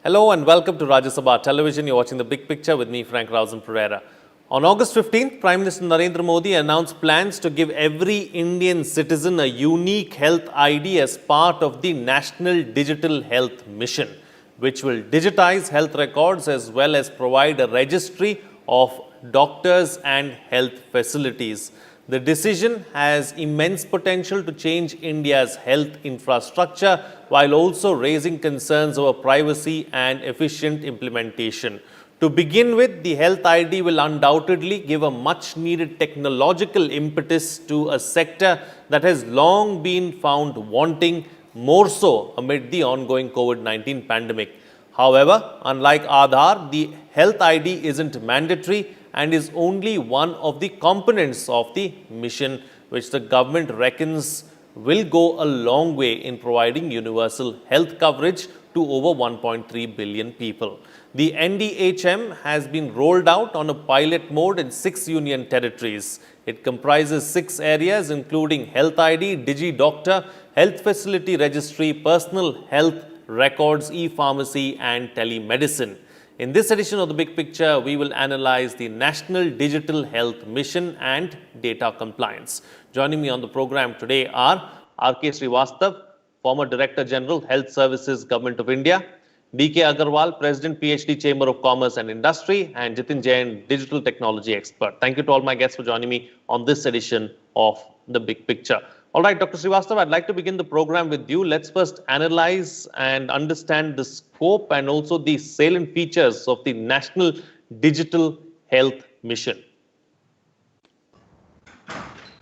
Hello and welcome to Rajya Sabha Television. You're watching The Big Picture with me, Frank Rausen Pereira. On August 15th, Prime Minister Narendra Modi announced plans to give every Indian citizen a unique health ID as part of the National Digital Health Mission, which will digitize health records as well as provide a registry of doctors and health facilities. The decision has immense potential to change India's health infrastructure while also raising concerns over privacy and efficient implementation. To begin with, the Health ID will undoubtedly give a much needed technological impetus to a sector that has long been found wanting, more so amid the ongoing COVID-19 pandemic. However, unlike Aadhaar, the Health ID isn't mandatory and is only one of the components of the mission, which the government reckons will go a long way in providing universal health coverage to over 1.3 billion people. The NDHM has been rolled out on a pilot mode in 6 union territories. It comprises 6 areas including Health ID, DigiDoctor, Health Facility Registry, Personal Health Records, e-pharmacy and telemedicine. In this edition of The Big Picture, we will analyze the National Digital Health Mission and data compliance. Joining me on the program today are R.K. Srivastav, former Director General, Health Services, Government of India, D.K. Agarwal, President, PhD, Chamber of Commerce and Industry, and Jitin Jain, Digital Technology Expert. Thank you to all my guests for joining me on this edition of The Big Picture. All right, Dr. Srivastav, I'd like to begin the program with you. Let's first analyze and understand the scope and also the salient features of the National Digital Health Mission.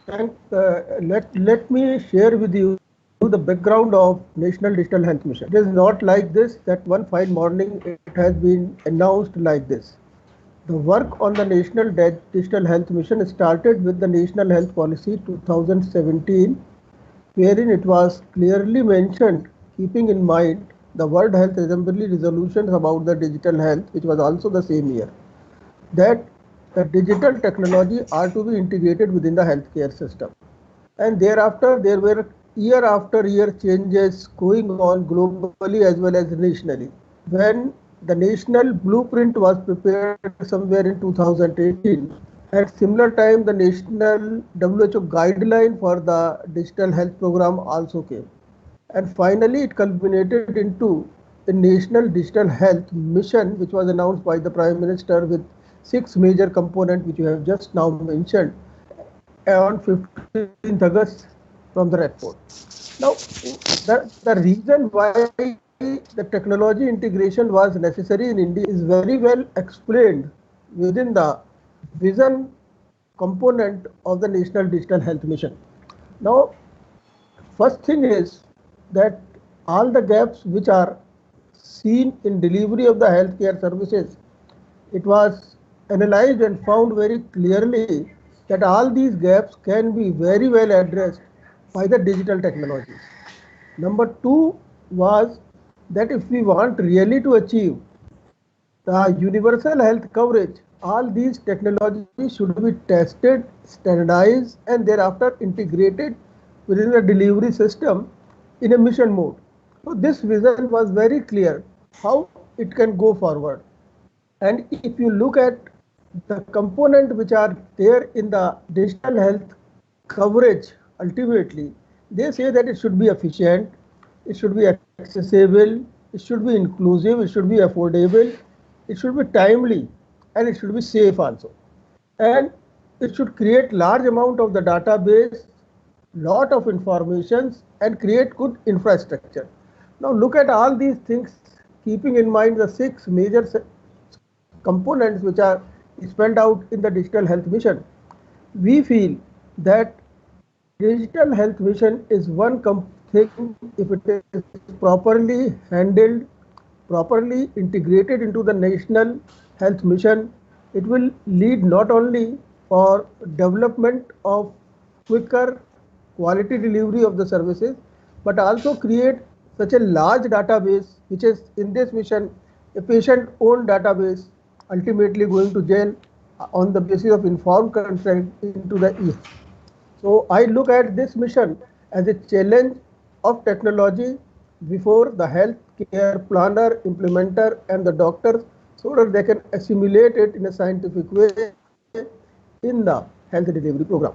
Let me share with you the background of National Digital Health Mission. It is not like this that one fine morning it has been announced like this. The work on the National Digital Health Mission started with the National Health Policy 2017, wherein it was clearly mentioned, keeping in mind the World Health Assembly resolutions about the digital health, which was also the same year, that the digital technology are to be integrated within the healthcare system. And thereafter, there were year after year changes going on globally as well as nationally. When the national blueprint was prepared somewhere in 2018. At similar time, the national WHO guideline for the digital health program also came. And finally, it culminated into a national digital health mission, which was announced by the Prime Minister with 6 major components, which you have just now mentioned, on 15th August from the Red Fort. Now, the reason why the technology integration was necessary in India is very well explained within the vision component of the National Digital Health Mission. Now, first thing is that all the gaps which are seen in delivery of the healthcare services, it was analyzed and found very clearly that all these gaps can be very well addressed by the digital technologies. Number 2 was that if we want really to achieve the universal health coverage, all these technologies should be tested, standardized, and thereafter integrated within the delivery system in a mission mode. So this vision was very clear how it can go forward. And if you look at the components which are there in the digital health coverage, ultimately, they say that it should be efficient, it should be accessible, it should be inclusive, it should be affordable, it should be timely, and it should be safe also. And it should create large amount of the database, lot of informations, and create good infrastructure. Now look at all these things, keeping in mind the 6 major components which are spelled out in the Digital Health Mission. We feel that Digital Health Mission is one thing, if it is properly handled, properly integrated into the National Health Mission, it will lead not only for development of quicker quality delivery of the services, but also create such a large database, which is in this mission a patient-owned database, ultimately going to jail on the basis of informed consent into the East. So I look at this mission as a challenge of technology before the health care planner, implementer, and the doctors so that they can assimilate it in a scientific way in the health delivery program.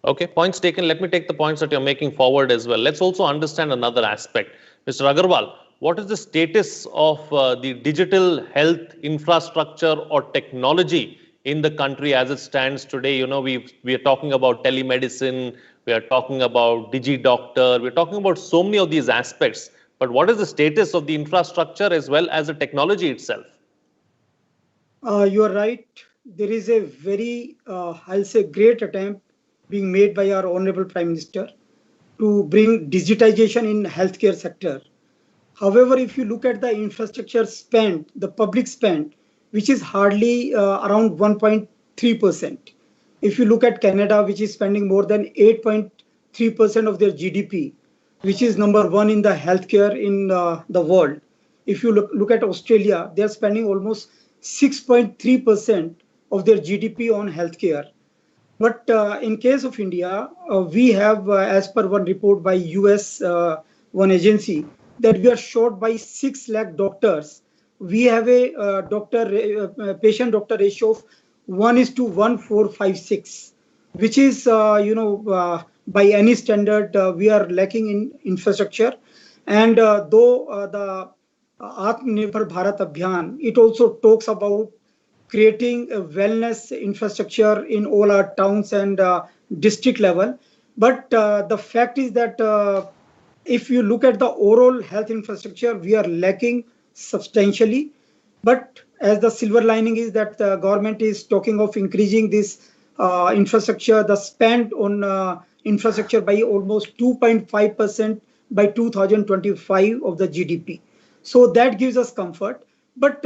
Okay, points taken. Let me take the points that you're making forward as well. Let's also understand another aspect. Mr. Agarwal, what is the status of the digital health infrastructure or technology in the country as it stands today? You know, we are talking about telemedicine, we are talking about DigiDoctor, we're talking about so many of these aspects. But what is the status of the infrastructure as well as the technology itself? You are right. There is a very, I'll say, great attempt being made by our Honorable Prime Minister to bring digitization in healthcare sector. However, if you look at the infrastructure spent, the public spend, which is hardly around 1.3%. If you look at Canada, which is spending more than 8.3% of their GDP, which is number one in the healthcare in the world. If you look at Australia, they are spending almost 6.3% of their GDP on healthcare. But in case of India, we have, as per one report by US, one agency, that we are short by 6 lakh doctors. We have a patient-doctor ratio of 1:1456, which is, by any standard, we are lacking in infrastructure. And though the Atmanirbhar Bharat Abhiyan, it also talks about creating a wellness infrastructure in all our towns and district level. But the fact is that if you look at the overall health infrastructure, we are lacking substantially. But as the silver lining is that the government is talking of increasing this infrastructure, the spend on infrastructure by almost 2.5% by 2025 of the GDP. So that gives us comfort. But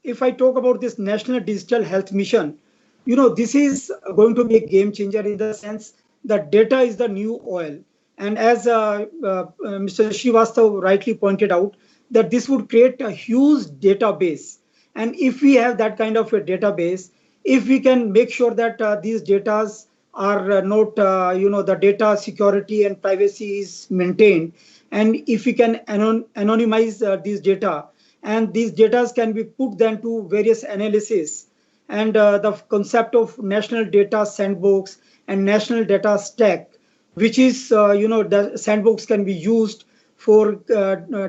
if I talk about this National Digital Health Mission, this is going to be a game changer in the sense that data is the new oil. And as Mr. Srivastav rightly pointed out, that this would create a huge database. And if we have that kind of a database, if we can make sure that these data are not, the data security and privacy is maintained, and if we can anonymize these data, and these data can be put then to various analysis, and the concept of national data sandbox and national data stack, which is, the sandbox can be used for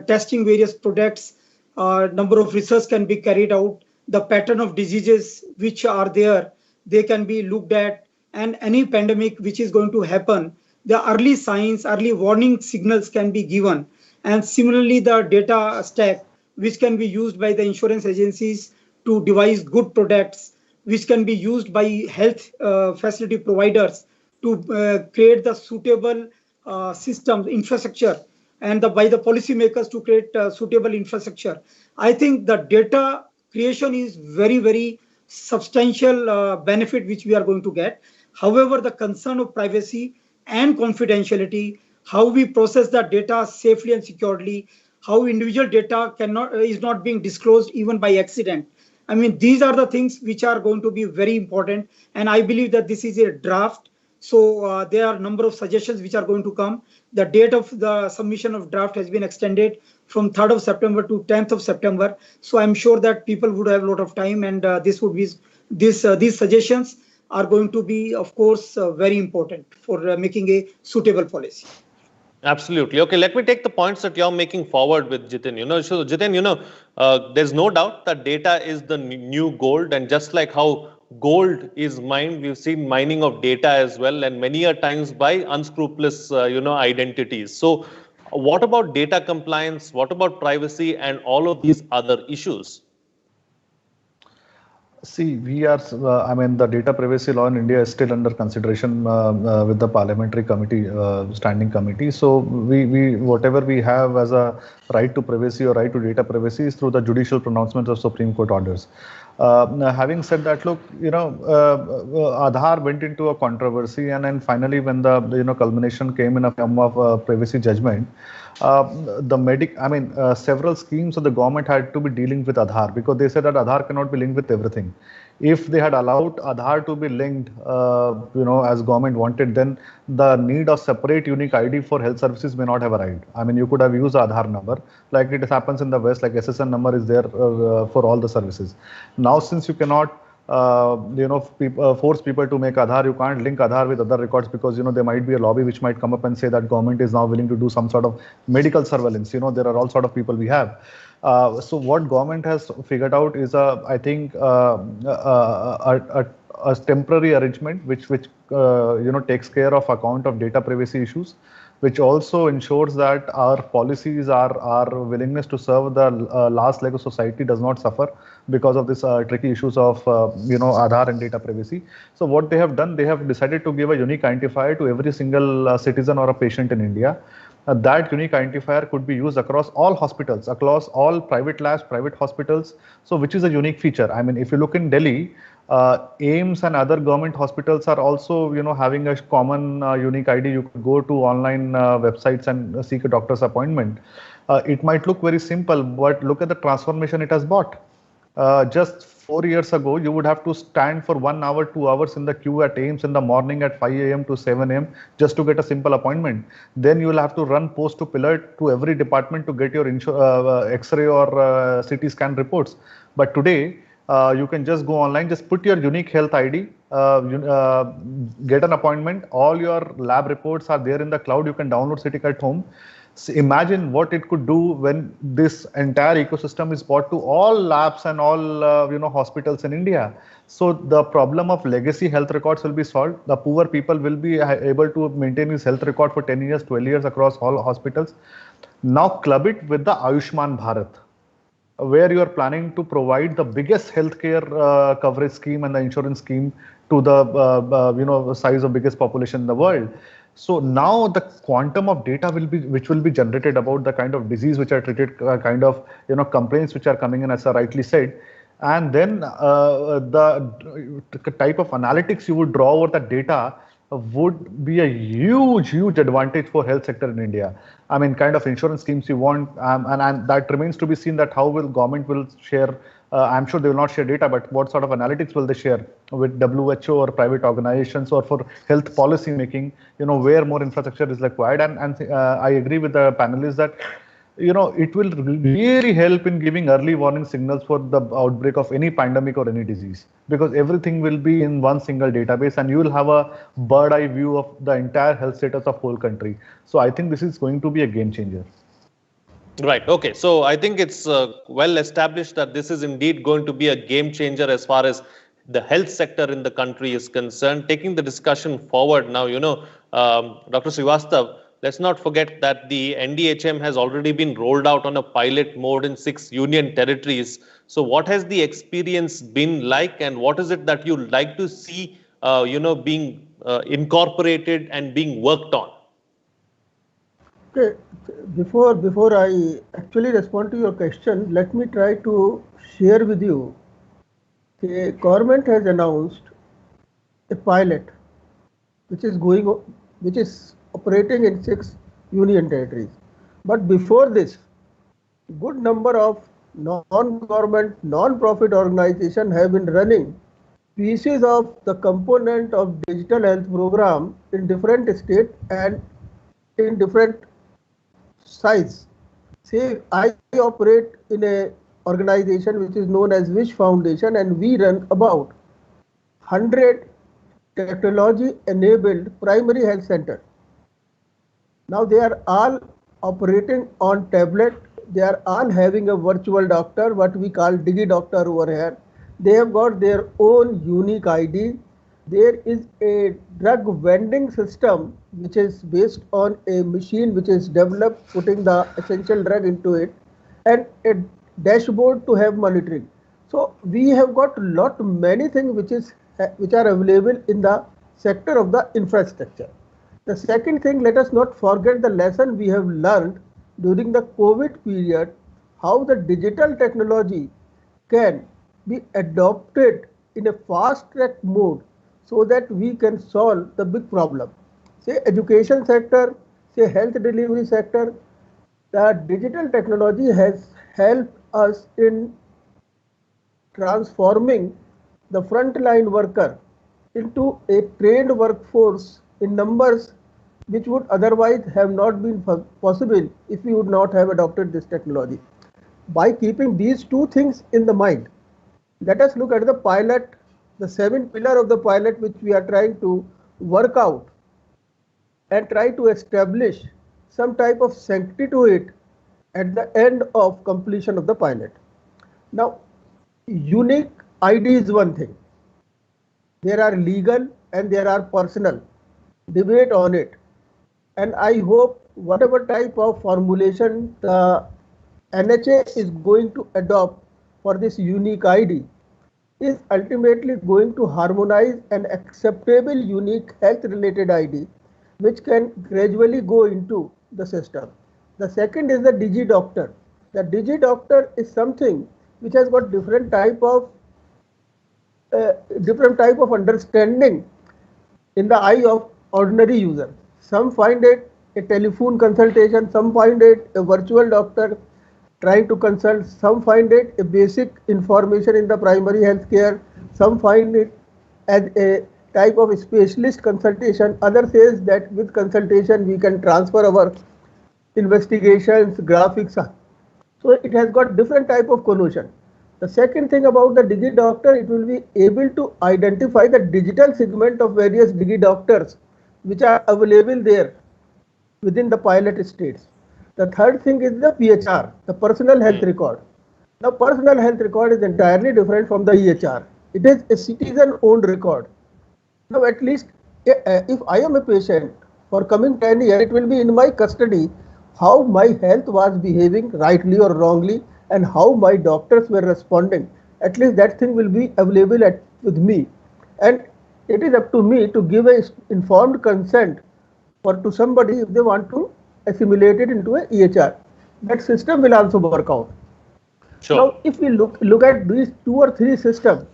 testing various products, number of research can be carried out, the pattern of diseases which are there, they can be looked at, and any pandemic which is going to happen, the early signs, early warning signals can be given. And similarly, the data stack, which can be used by the insurance agencies to devise good products, which can be used by health facility providers to create the suitable systems, infrastructure, and by the policymakers to create suitable infrastructure. I think the data creation is very, very substantial benefit which we are going to get. However, the concern of privacy and confidentiality, how we process the data safely and securely, how individual data is not being disclosed even by accident. I mean, these are the things which are going to be very important. And I believe that this is a draft. So there are a number of suggestions which are going to come. The date of the submission of draft has been extended from 3rd of September to 10th of September. So I'm sure that people would have a lot of time, and these suggestions are going to be, of course, very important for making a suitable policy. Absolutely. Okay, let me take the points that you're making forward with Jitin. So Jitin, there's no doubt that data is the new gold, and just like how gold is mined, we've seen mining of data as well, and many a times by unscrupulous, identities. So what about data compliance? What about privacy and all of these other issues? See, the data privacy law in India is still under consideration with the parliamentary committee, standing committee. So whatever we have as a right to privacy or right to data privacy is through the judicial pronouncements of Supreme Court orders. Having said that, look, Aadhaar went into a controversy, and then finally, when the culmination came in a form of privacy judgment, several schemes of the government had to be dealing with Aadhaar, because they said that Aadhaar cannot be linked with everything. If they had allowed Aadhaar to be linked, as government wanted, then the need of separate unique ID for health services may not have arrived. I mean, you could have used Aadhaar number, like it happens in the West, like SSN number is there for all the services. Now, since you cannot force people to make Aadhaar, you can't link Aadhaar with other records, because there might be a lobby which might come up and say that government is now willing to do some sort of medical surveillance. There are all sort of people we have. So what government has figured out is I think a temporary arrangement which takes care of account of data privacy issues, which also ensures that our policies, our willingness to serve the last leg of society does not suffer because of this tricky issues of Aadhaar and data privacy. So what they have done, they have decided to give a unique identifier to every single citizen or a patient in India. That unique identifier could be used across all hospitals, across all private labs, private hospitals. So which is a unique feature. I mean, if you look in Delhi, AIIMS and other government hospitals are also, having a common unique ID. You could go to online websites and seek a doctor's appointment. It might look very simple, but look at the transformation it has brought. Just 4 years ago, you would have to stand for 1 hour, 2 hours in the queue at AIIMS in the morning at 5 a.m. to 7 a.m. just to get a simple appointment. Then you will have to run post to pillar to every department to get your X-ray or CT scan reports. But today, you can just go online, just put your unique health ID, get an appointment. All your lab reports are there in the cloud. You can download sitting at home. So imagine what it could do when this entire ecosystem is brought to all labs and all hospitals in India. So the problem of legacy health records will be solved. The poor people will be able to maintain his health record for 10 years, 12 years across all hospitals. Now club it with the Ayushman Bharat, where you are planning to provide the biggest healthcare coverage scheme and the insurance scheme to the size of biggest population in the world. So now the quantum of data which will be generated about the kind of disease which are treated, kind of complaints which are coming in, as I rightly said, and then the type of analytics you would draw over the data would be a huge advantage for health sector in India. I mean, kind of insurance schemes you want, and that remains to be seen, that how will government will share. I'm sure they will not share data, but what sort of analytics will they share with WHO or private organizations, or for health policy making, where more infrastructure is required. And I agree with the panelists that it will really help in giving early warning signals for the outbreak of any pandemic or any disease, because everything will be in one single database and you will have a bird eye view of the entire health status of whole country. So I think this is going to be a game changer. Right. Okay. So I think it's well established that this is indeed going to be a game changer as far as the health sector in the country is concerned. Taking the discussion forward now, Dr. Srivastav, let's not forget that the NDHM has already been rolled out on a pilot mode in 6 union territories. So what has the experience been like, and what is it that you like to see, being incorporated and being worked on? Okay, before I actually respond to your question, let me try to share with you. The government has announced a pilot which is operating in 6 union territories. But before this, good number of non-government, non-profit organizations have been running pieces of the component of digital health program in different states and in different size. Say, I operate in a organization which is known as Wish Foundation, and we run about 100 technology-enabled primary health centers. Now they are all operating on tablet. They are all having a virtual doctor, what we call Digi Doctor over here. They have got their own unique ID. There is a drug vending system which is based on a machine which is developed, putting the essential drug into it, and a dashboard to have monitoring. So we have got many things which are available in the sector of the infrastructure. The second thing, let us not forget the lesson we have learned during the COVID period, how the digital technology can be adopted in a fast track mode so that we can solve the big problem. Say education sector, say health delivery sector, the digital technology has helped us in transforming the frontline worker into a trained workforce in numbers which would otherwise have not been possible if we would not have adopted this technology. By keeping these two things in the mind, let us look at the pilot, the 7 pillar of the pilot which we are trying to work out and try to establish some type of sanctity to it at the end of completion of the pilot. Now, unique ID is one thing. There are legal and there are personal debate on it. And I hope whatever type of formulation the NHA is going to adopt for this unique ID is ultimately going to harmonize an acceptable unique health related ID which can gradually go into the system. The second is the DigiDoctor. The DigiDoctor is something which has got different type of understanding in the eye of ordinary user. Some find it a telephone consultation, some find it a virtual doctor trying to consult, some find it a basic information in the primary health care, some find it as a type of specialist consultation. Other says that with consultation we can transfer our investigations, graphics. So it has got different type of connotation. The second thing about the DigiDoctor, it will be able to identify the digital segment of various DigiDoctors which are available there within the pilot states. The third thing is the PHR, the personal health record. Now, personal health record is entirely different from the EHR. It is a citizen-owned record. Now, at least if I am a patient for coming 10 years, it will be in my custody how my health was behaving rightly or wrongly and how my doctors were responding. At least that thing will be available with me. And it is up to me to give a informed consent to somebody if they want to assimilate it into a EHR. That system will also work out. Sure. Now, if we look at these 2 or 3 systems,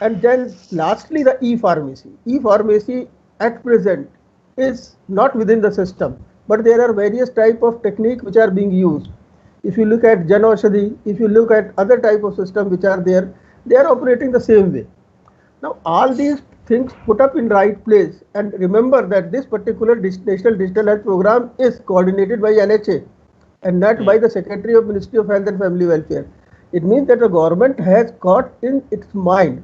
and then lastly the e-pharmacy. E-pharmacy at present is not within the system, but there are various type of techniques which are being used. If you look at Jan Aushadhi, if you look at other type of system which are there, they are operating the same way. Now, all these things put up in right place, and remember that this particular National Digital Health Program is coordinated by NHA and not by the Secretary of Ministry of Health and Family Welfare. It means that the government has got in its mind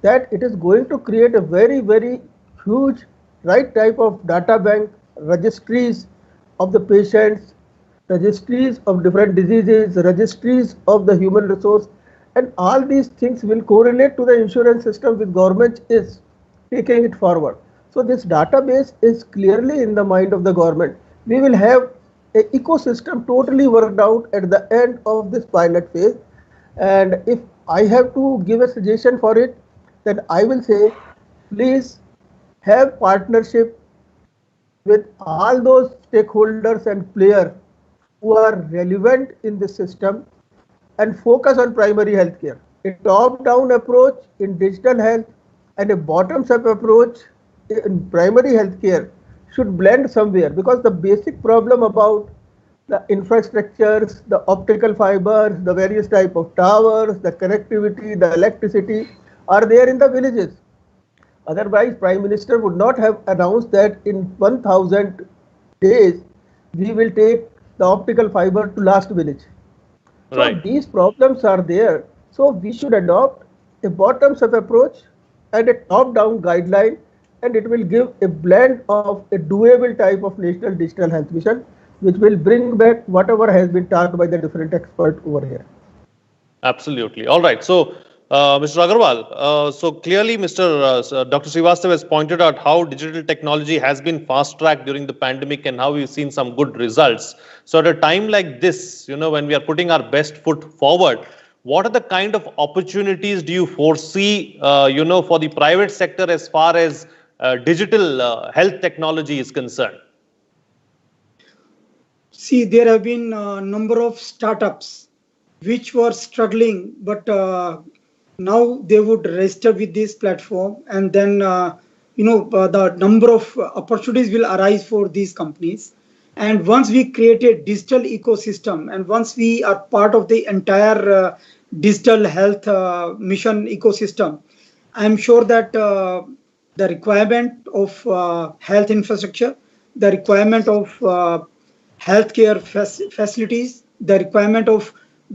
that it is going to create a very, very huge right type of data bank, registries of the patients, registries of different diseases, registries of the human resource, and all these things will correlate to the insurance system with government is taking it forward. So this database is clearly in the mind of the government. We will have an ecosystem totally worked out at the end of this pilot phase. And if I have to give a suggestion for it, then I will say, please have partnership with all those stakeholders and players who are relevant in this system and focus on primary health care. A top-down approach in digital health and a bottoms-up approach in primary health care should blend somewhere, because the basic problem about the infrastructures, the optical fibers, the various type of towers, the connectivity, the electricity are there in the villages. Otherwise, Prime Minister would not have announced that in 1000 days we will take the optical fiber to last village. So Right. these problems are there. So we should adopt a bottoms-up approach and a top-down guideline, and it will give a blend of a doable type of national digital health mission, which will bring back whatever has been talked by the different experts over here. Absolutely. All right. So, Mr. Agarwal, so clearly, Dr. Srivastava has pointed out how digital technology has been fast-tracked during the pandemic and how we've seen some good results. So, at a time like this, when we are putting our best foot forward, what are the kind of opportunities do you foresee, for the private sector as far as digital health technology is concerned? See, there have been a number of startups which were struggling, but Now they would register with this platform, and then the number of opportunities will arise for these companies. And once we create a digital ecosystem, and once we are part of the entire digital health mission ecosystem, I'm sure that the requirement of health infrastructure, the requirement of healthcare facilities, the requirement of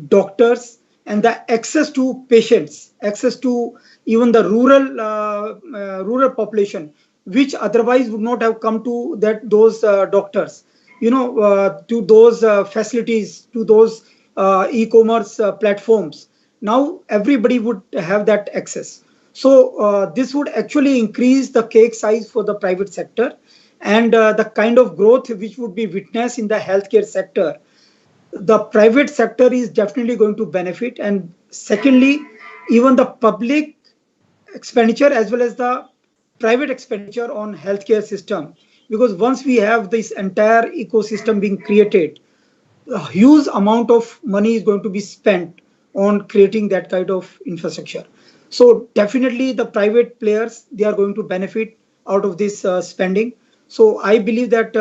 doctors, and the access to patients, access to even the rural population, which otherwise would not have come to those doctors, to those facilities, to those e-commerce platforms. Now everybody would have that access. So this would actually increase the cake size for the private sector, and the kind of growth which would be witnessed in the healthcare sector, the private sector is definitely going to benefit. And secondly, even the public expenditure as well as the private expenditure on healthcare system, because once we have this entire ecosystem being created, a huge amount of money is going to be spent on creating that kind of infrastructure. So definitely the private players, they are going to benefit out of this spending. So I believe that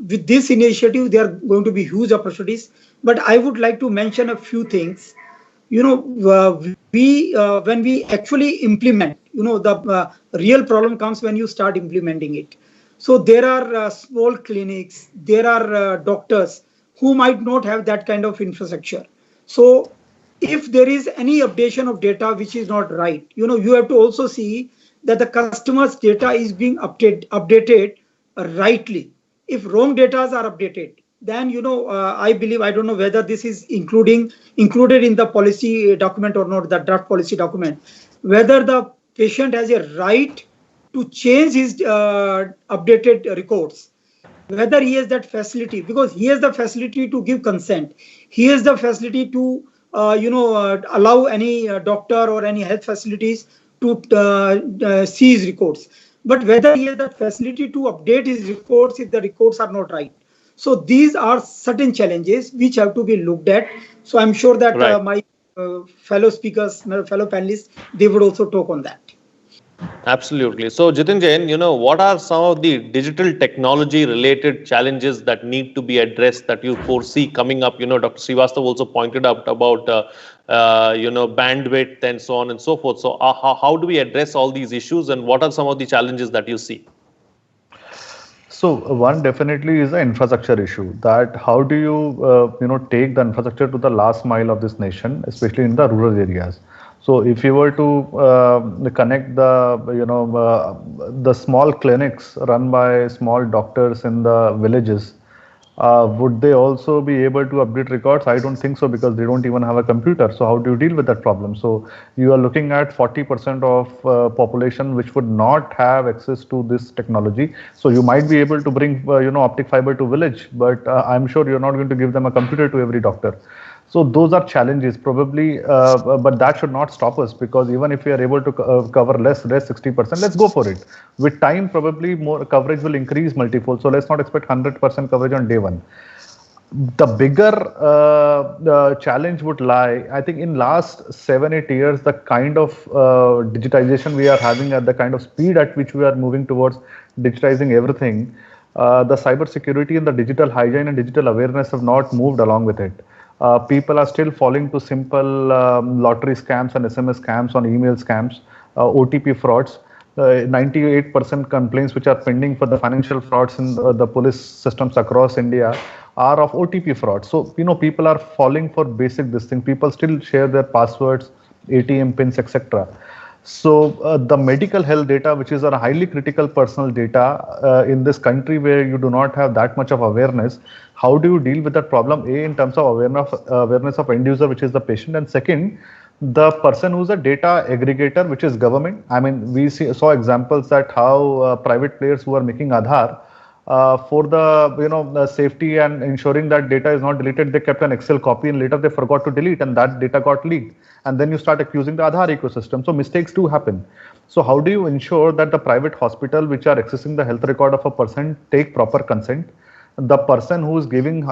with this initiative, there are going to be huge opportunities. But I would like to mention a few things. We when we actually implement, the real problem comes when you start implementing it. So there are small clinics, there are doctors who might not have that kind of infrastructure. So if there is any updation of data which is not right, you have to also see that the customer's data is being updated rightly. If wrong data are updated, then I believe, I don't know whether this is included in the policy document or not, the draft policy document, whether the patient has a right to change his updated records, whether he has that facility, because he has the facility to give consent, he has the facility to allow any doctor or any health facilities to see his records, but whether he has the facility to update his records if the records are not right. So these are certain challenges which have to be looked at. So I'm sure that Right. my fellow speakers, my fellow panelists, they would also talk on that. Absolutely. So, Jitin Jain, what are some of the digital technology related challenges that need to be addressed that you foresee coming up? Dr. Srivastava also pointed out about, bandwidth and so on and so forth. So, how do we address all these issues, and what are some of the challenges that you see? So one definitely is the infrastructure issue, that how do you take the infrastructure to the last mile of this nation, especially in the rural areas. So if you were to connect the small clinics run by small doctors in the villages, would they also be able to update records? I don't think so, because they don't even have a computer. So how do you deal with that problem? So you are looking at 40% of population which would not have access to this technology. So you might be able to bring optic fiber to village, but I'm sure you're not going to give them a computer to every doctor. So those are challenges probably, but that should not stop us, because even if we are able to cover less 60%, let's go for it. With time, probably more coverage will increase multifold. So let's not expect 100% coverage on day one. The bigger challenge would lie, I think, in last 7-8 years, the kind of digitization we are having, at the kind of speed at which we are moving towards digitizing everything, the cyber security and the digital hygiene and digital awareness have not moved along with it. People are still falling to simple lottery scams and SMS scams, on email scams, OTP frauds. 98% complaints which are pending for the financial frauds in the police systems across India are of OTP fraud. So, people are falling for basic this thing. People still share their passwords, ATM pins, etc. So the medical health data, which is a highly critical personal data in this country where you do not have that much of awareness, how do you deal with that problem? A, in terms of awareness of end user, which is the patient, and second, the person who's a data aggregator, which is government. I mean, we saw examples that how private players who are making Aadhaar for the safety and ensuring that data is not deleted, they kept an Excel copy and later they forgot to delete, and that data got leaked. And then you start accusing the Aadhaar ecosystem. So mistakes do happen. So how do you ensure that the private hospital which are accessing the health record of a person take proper consent? The person who is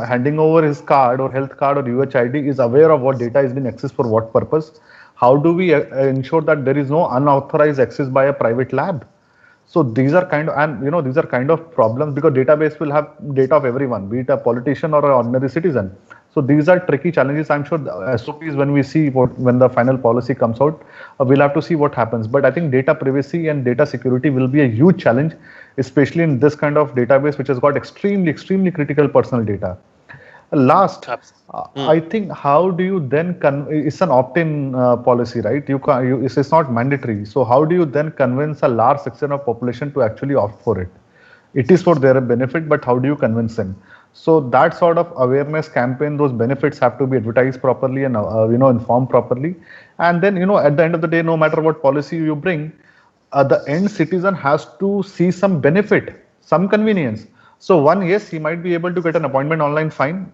handing over his card or health card or UHID is aware of what data is being accessed for what purpose. How do we ensure that there is no unauthorized access by a private lab? So these are kind of, and these are kind of problems because database will have data of everyone, be it a politician or an ordinary citizen. So these are tricky challenges. I'm sure the SOPs, when we see when the final policy comes out, we'll have to see what happens. But I think data privacy and data security will be a huge challenge, especially in this kind of database, which has got extremely, extremely critical personal data. Last, I think, how do you then it's an opt-in policy, right? It's not mandatory. So how do you then convince a large section of population to actually opt for it? It is for their benefit, but how do you convince them? So that sort of awareness campaign, those benefits have to be advertised properly and informed properly. And then at the end of the day, no matter what policy you bring, the end citizen has to see some benefit, some convenience. So one, yes, he might be able to get an appointment online, fine.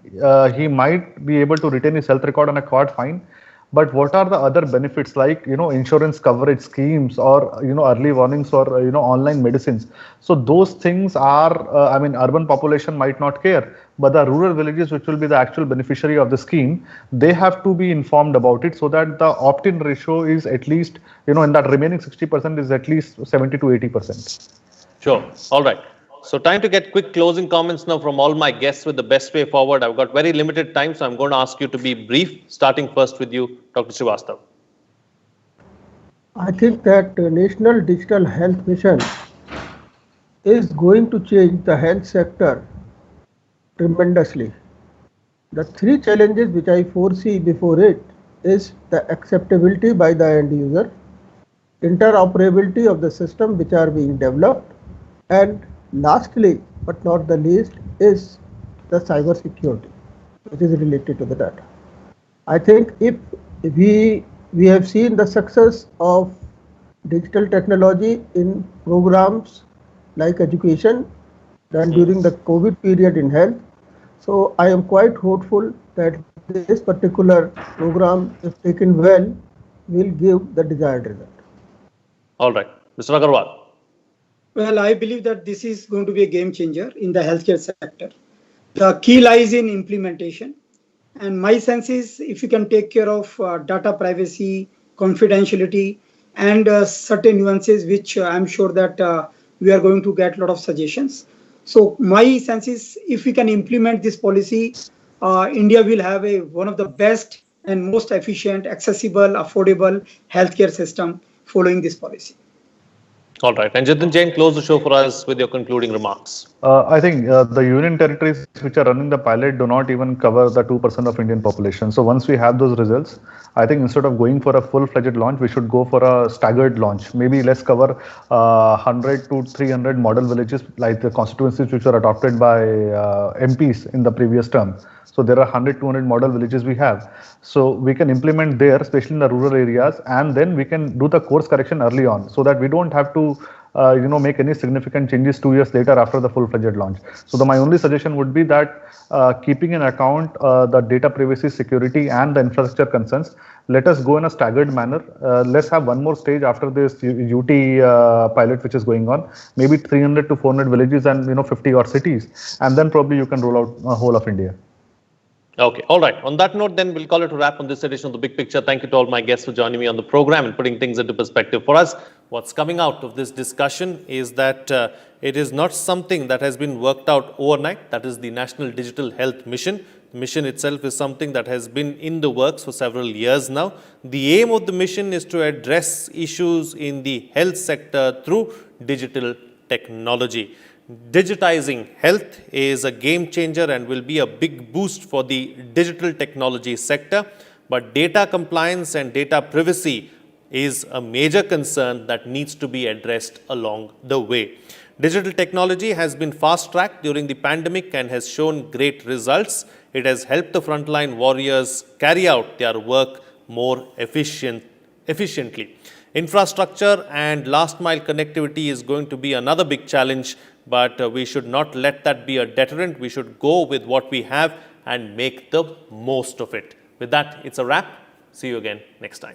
He might be able to retain his health record on a card, fine. But what are the other benefits like, insurance coverage schemes or, early warnings or, online medicines? So those things are, urban population might not care, but the rural villages, which will be the actual beneficiary of the scheme, they have to be informed about it so that the opt-in ratio is at least, in that remaining 60% is at least 70 to 80%. Sure. All right. So time to get quick closing comments now from all my guests with the best way forward. I've got very limited time, so I'm going to ask you to be brief, starting first with you, Dr. Srivastav. I think that National Digital Health Mission is going to change the health sector tremendously. The three challenges which I foresee before it is the acceptability by the end user, interoperability of the system which are being developed, and lastly, but not the least, is the cyber security, which is related to the data. I think if we have seen the success of digital technology in programs like education, then during the COVID period in health. So I am quite hopeful that this particular program, if taken well, will give the desired result. All right. Mr. Agarwal. Well, I believe that this is going to be a game changer in the healthcare sector. The key lies in implementation. And my sense is if you can take care of data privacy, confidentiality, and certain nuances, which I'm sure that we are going to get a lot of suggestions. So my sense is if we can implement this policy, India will have one of the best and most efficient, accessible, affordable healthcare system following this policy. All right. And Jitin Jain, close the show for us with your concluding remarks. I think the union territories which are running the pilot do not even cover the 2% of Indian population. So once we have those results, I think instead of going for a full-fledged launch, we should go for a staggered launch. Maybe let's cover 100 to 300 model villages like the constituencies which were adopted by MPs in the previous term. So there are 100, 200 model villages we have. So we can implement there, especially in the rural areas, and then we can do the course correction early on so that we don't have to make any significant changes 2 years later after the full-fledged launch. So my only suggestion would be that keeping in account the data privacy, security, and the infrastructure concerns, let us go in a staggered manner. Let's have one more stage after this UT pilot which is going on, maybe 300 to 400 villages and 50 odd cities, and then probably you can roll out whole of India. Okay. All right. On that note, then we'll call it a wrap on this edition of The Big Picture. Thank you to all my guests for joining me on the program and putting things into perspective for us. What's coming out of this discussion is that it is not something that has been worked out overnight. That is the National Digital Health Mission. The mission itself is something that has been in the works for several years now. The aim of the mission is to address issues in the health sector through digital technology. Digitizing health is a game changer and will be a big boost for the digital technology sector. But data compliance and data privacy is a major concern that needs to be addressed along the way. Digital technology has been fast-tracked during the pandemic and has shown great results. It has helped the frontline warriors carry out their work more efficiently. Infrastructure and last-mile connectivity is going to be another big challenge, but we should not let that be a deterrent. We should go with what we have and make the most of it. With that, it's a wrap. See you again next time.